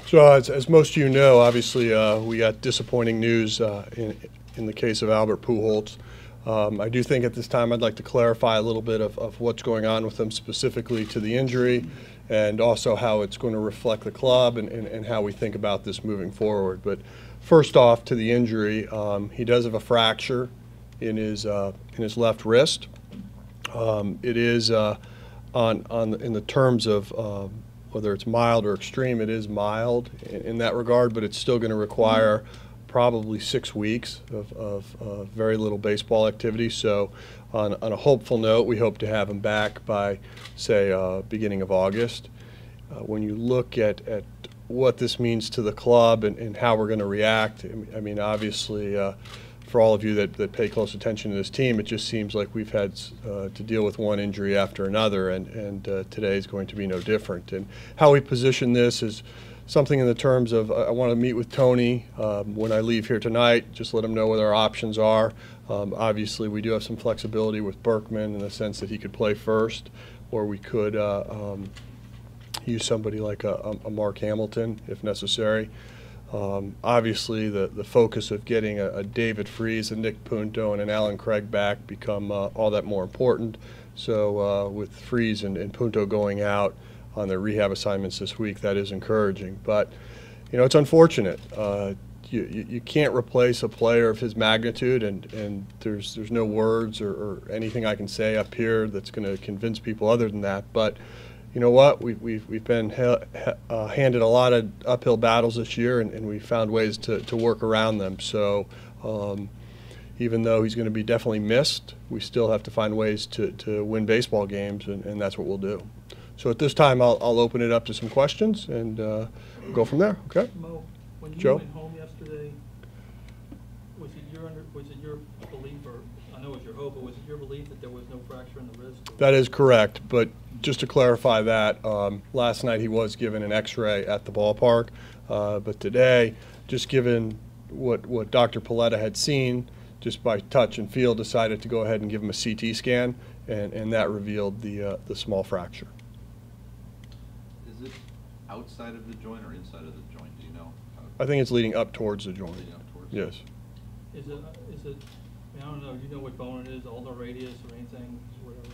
So as most of you know, obviously we got disappointing news in the case of Albert Pujols. I do think at this time I'd like to clarify a little bit of what's going on with him, specifically to the injury, and also how it's going to reflect the club and how we think about this moving forward. But first off, to the injury, he does have a fracture in his left wrist. It is in the terms of whether it's mild or extreme, it is mild in that regard, but it's still going to require probably 6 weeks of very little baseball activity. So on a hopeful note, we hope to have him back by, say, beginning of August. When you look at what this means to the club and how we're going to react, I mean, obviously, for all of you that pay close attention to this team, it just seems like we've had to deal with one injury after another, and today is going to be no different. And how we position this is something in the terms of I want to meet with Tony when I leave here tonight, just let him know what our options are. Obviously, we do have some flexibility with Berkman in the sense that he could play first, or we could use somebody like a Mark Hamilton if necessary. Obviously, the focus of getting a David Freese, a Nick Punto, and an Alan Craig back become all that more important. So with Freese and Punto going out on their rehab assignments this week, that is encouraging. But, you know, it's unfortunate. You can't replace a player of his magnitude, and there's no words or anything I can say up here that's going to convince people other than that. But you know what? We've been handed a lot of uphill battles this year, and we found ways to work around them. So even though he's going to be definitely missed, we still have to find ways to win baseball games, and that's what we'll do. So at this time, I'll open it up to some questions and go from there. Okay. Mo, when you Joe? went home yesterday, was it your belief, or I know it was your hope, but was it your belief that there was no fracture in the wrist? That is correct, but just to clarify that, last night he was given an X-ray at the ballpark, but today, just given what Dr. Paletta had seen, just by touch and feel, decided to go ahead and give him a CT scan, and that revealed the small fracture. Is it outside of the joint or inside of the joint? Do you know? I think it's leading up towards the joint. Leading up towards Yes. Is it? I don't know. Do you know what bone it is? Ulnar radius or anything? Whatever.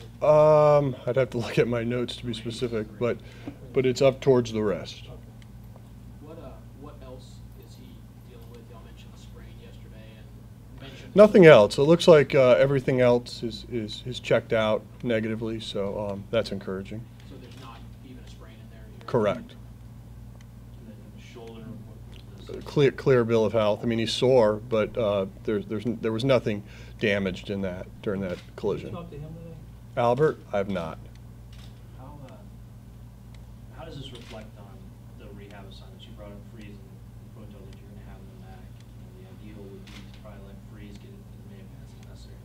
I'd have to look at my notes to be specific, but it's up towards the wrist. Okay. What else is he dealing with? Y'all mentioned the sprain yesterday, and mentioned Nothing else. It looks like everything else is checked out negatively, so that's encouraging. So there's not even a sprain in there? Correct. And then the shoulder. Clear bill of health. I mean, he's sore, but there was nothing damaged in that during that Did you collision. talk to him today? Albert, I have not. How does this reflect on the rehab assignments? You brought up Freese and Punto that you're going to have them back. You know, the ideal would be to probably let Freese get as many advances as necessary.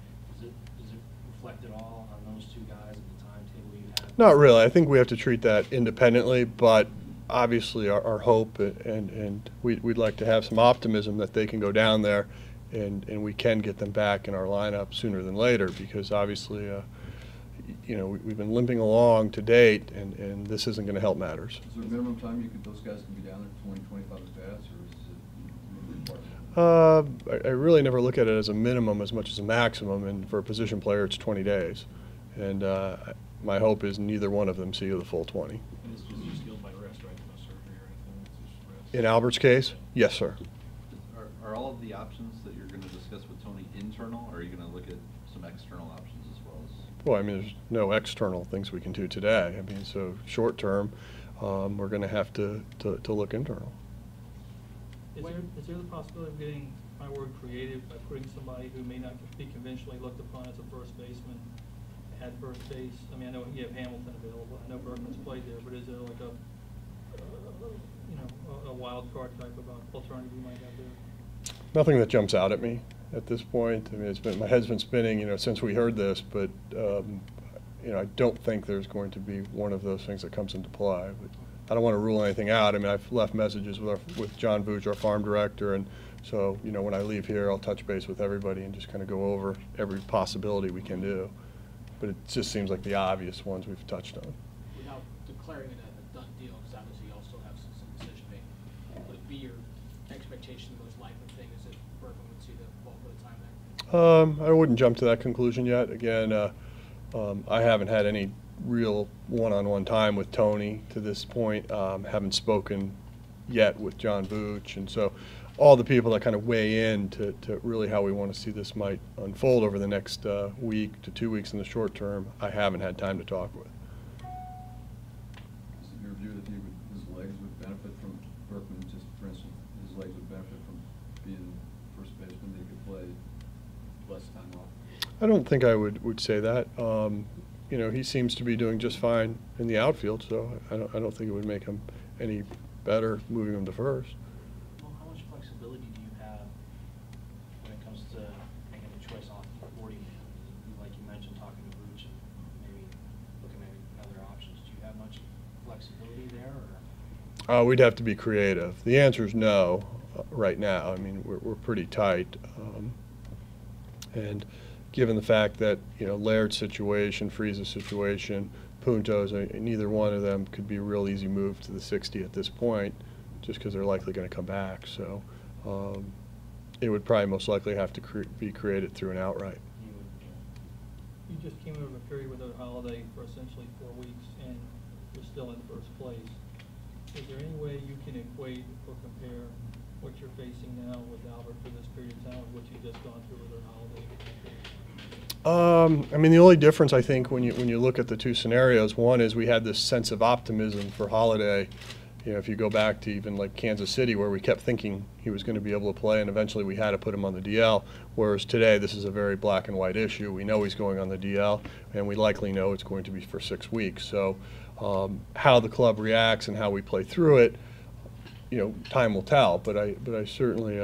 Does it reflect at all on those two guys at the timetable you have? Not really. I think we have to treat that independently, but obviously our hope and we'd like to have some optimism that they can go down there and we can get them back in our lineup sooner than later, because obviously you know, we've been limping along to date, and this isn't going to help matters. Is there a minimum time those guys can be down there, 20, 25 at bats, or is it? I really never look at it as a minimum as much as a maximum, and for a position player it's 20 days. And my hope is neither one of them see the full 20. And it's just healed by rest, right? No surgery or anything? It's just rest? In Albert's case, yes, sir. Are all of the options that you're going to discuss with Tony internal, or are you going to look at some external options as well as? Well, I mean, there's no external things we can do today. I mean, so short term, we're going to have to look internal. Is there the possibility of getting, my word, creative by putting somebody who may not be conventionally looked upon as a first baseman at first base? I mean, I know you have Hamilton available. I know Berkman's played there, but is there like a wild card type of alternative you might have there? Nothing that jumps out at me at this point. I mean, my head's been spinning, you know, since we heard this, but you know, I don't think there's going to be one of those things that comes into play. But I don't want to rule anything out. I mean, I've left messages with John Mozeliak, our farm director, and so, you know, when I leave here, I'll touch base with everybody and just kind of go over every possibility we can do. But it just seems like the obvious ones we've touched on. Without declaring it a done deal, because obviously you all still have some decision making. expectation the most likely thing is that Berkman would see the bulk of the time there? I wouldn't jump to that conclusion yet. Again, I haven't had any real one-on-one time with Tony to this point. Haven't spoken yet with John Vooch, and so all the people that kind of weigh in to really how we want to see this might unfold over the next week to 2 weeks in the short term, I haven't had time to talk with. Is it your view that his legs would benefit from Berkman, just for instance, his legs would benefit from being first baseman, they could play less time off? I don't think I would say that. You know, he seems to be doing just fine in the outfield, so I don't think it would make him any better moving him to first. Well, how much flexibility do you have when it comes to making a choice off the 40-man? Like you mentioned, talking to Vooch and maybe looking at other options. Do you have much flexibility there? Or? We'd have to be creative. The answer is no right now. I mean, we're pretty tight. And given the fact that, you know, Laird's situation, Freese's situation, Punto's, neither one of them could be a real easy move to the 60 at this point, just because they're likely going to come back. So it would probably most likely have to be created through an outright. You just came out of a period without Holiday for essentially 4 weeks, and you're still in first place. Is there any way you can equate or compare what you're facing now with Albert for this period of time with what you've just gone through with Holiday? I mean, the only difference I think when you look at the two scenarios, one is we had this sense of optimism for Holiday. You know, if you go back to even like Kansas City, where we kept thinking he was going to be able to play, and eventually we had to put him on the DL. Whereas today, this is a very black and white issue. We know he's going on the DL, and we likely know it's going to be for 6 weeks. So, how the club reacts and how we play through it, you know, time will tell. But I certainly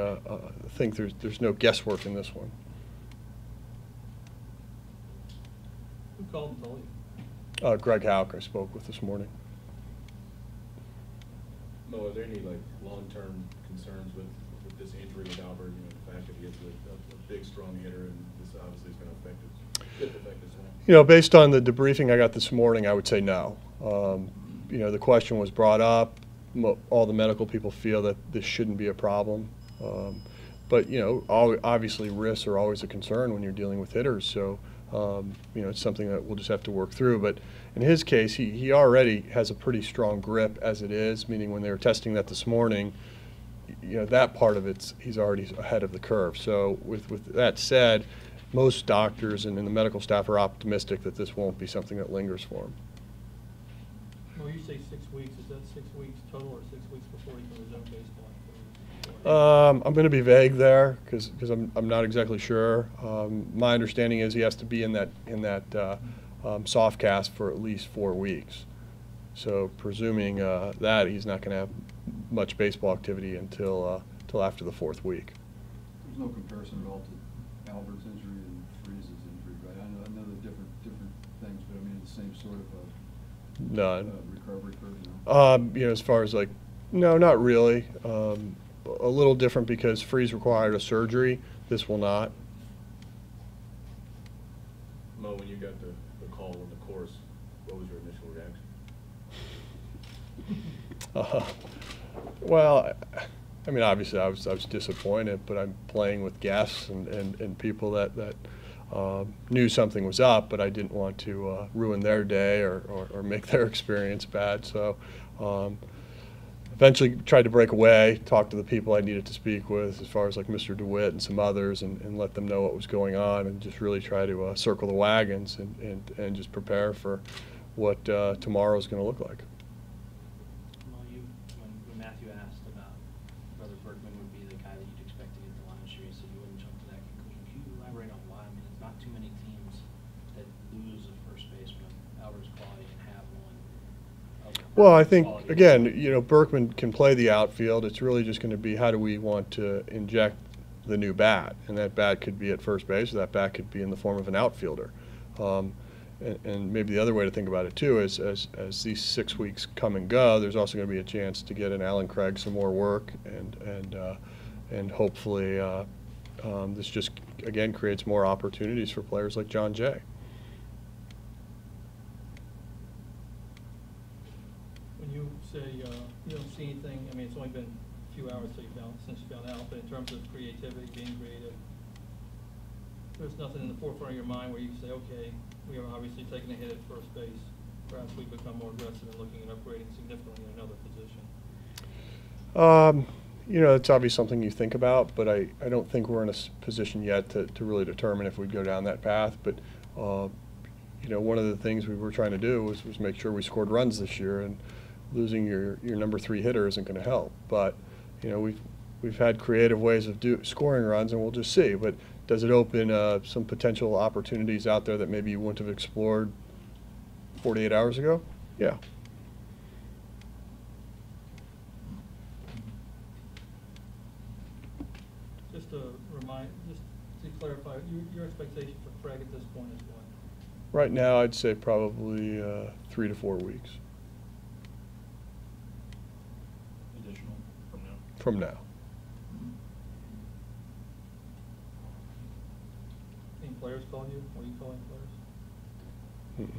think there's no guesswork in this one. Who called and told you? Greg Houck, I spoke with this morning. Mo, are there any like long-term concerns with this injury with Albert? You know, the fact that he is a big, strong hitter, and this obviously is going to affect his swing. You know, based on the debriefing I got this morning, I would say no. You know, the question was brought up. All the medical people feel that this shouldn't be a problem. But, you know, obviously risks are always a concern when you're dealing with hitters. So, you know, it's something that we'll just have to work through. But in his case, he already has a pretty strong grip as it is, meaning when they were testing that this morning, you know, that part of he's already ahead of the curve. So with that said, most doctors and the medical staff are optimistic that this won't be something that lingers for him. Well, you say 6 weeks. Is that 6 weeks total or 6 weeks before he can resume baseball? I'm going to be vague there because I'm not exactly sure. My understanding is he has to be in that soft cast for at least 4 weeks. So presuming that, he's not going to have much baseball activity until after the 4th week. There's no comparison at all to Albert's injury and Freese's injury, right? I know they're different things, but I mean the same sort of None. recovery curve. You know, as far as like, no, not really. A little different because Freese required a surgery. This will not. Mo, when you got the call on the course, what was your initial reaction? Well, I mean, obviously I was disappointed, but I'm playing with guests and people that knew something was up, but I didn't want to ruin their day or make their experience bad. So eventually tried to break away, talk to the people I needed to speak with, as far as like Mr. DeWitt and some others, and let them know what was going on, and just really try to circle the wagons and just prepare for what tomorrow's going to look like. Well, when Matthew asked about whether Berkman would be the guy that you'd expect to get the line share, you said you wouldn't jump to that conclusion. Can you elaborate on why? I mean, it's not too many teams that lose a first baseman of Albert's quality and have one. Well, I think, again, you know, Berkman can play the outfield. It's really just going to be how do we want to inject the new bat, and that bat could be at first base, or that bat could be in the form of an outfielder. And maybe the other way to think about it too is as these 6 weeks come and go, there's also going to be a chance to get in Alan Craig some more work, and hopefully this just again creates more opportunities for players like John Jay. When you say you don't see anything, I mean, it's only been few hours since you found out, but in terms of creativity, being creative, there's nothing in the forefront of your mind where you say, okay, we are obviously taking a hit at first base. Perhaps we become more aggressive in looking at upgrading significantly in another position. You know, it's obviously something you think about, but I don't think we're in a position yet to really determine if we'd go down that path. But, you know, one of the things we were trying to do was make sure we scored runs this year, and losing your number 3 hitter isn't going to help. But, you know, we've had creative ways of scoring runs, and we'll just see. But does it open some potential opportunities out there that maybe you wouldn't have explored 48 hours ago? Yeah. Just to clarify, your expectation for Craig at this point is what? Right now, I'd say probably 3 to 4 weeks Additional from now. from now. Any players call you? Are you calling players?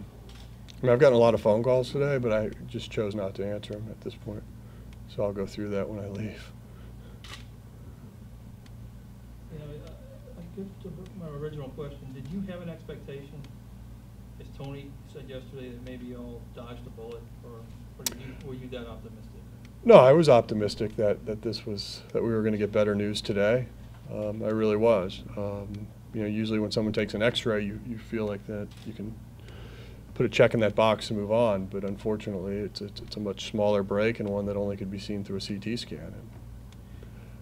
I mean, I've gotten a lot of phone calls today, but I just chose not to answer them at this point. So I'll go through that when I leave. You know, I give to my original question, did you have an expectation, as Tony said yesterday, that maybe y'all dodged a bullet, or were you that optimistic? No, I was optimistic that we were going to get better news today. I really was. You know, usually when someone takes an X-ray, you feel like that you can put a check in that box and move on. But unfortunately, it's a much smaller break, and one that only could be seen through a CT scan.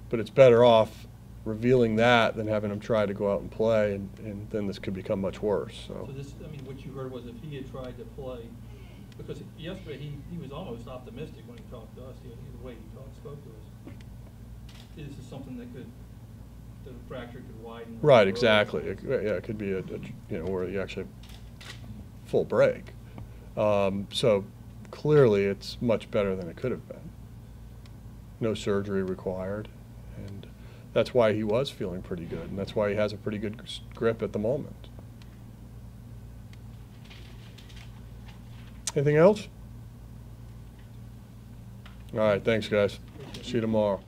But it's better off revealing that than having him try to go out and play, and then this could become much worse. So this, I mean, what you heard was if he had tried to play, because yesterday he was almost optimistic when he talked to us. The way he spoke to us, this is something that the fracture could widen. Right, exactly. Yeah, it could be where you actually have full break. So clearly, it's much better than it could have been. No surgery required, and that's why he was feeling pretty good, and that's why he has a pretty good grip at the moment. Anything else? All right, thanks, guys. See you tomorrow.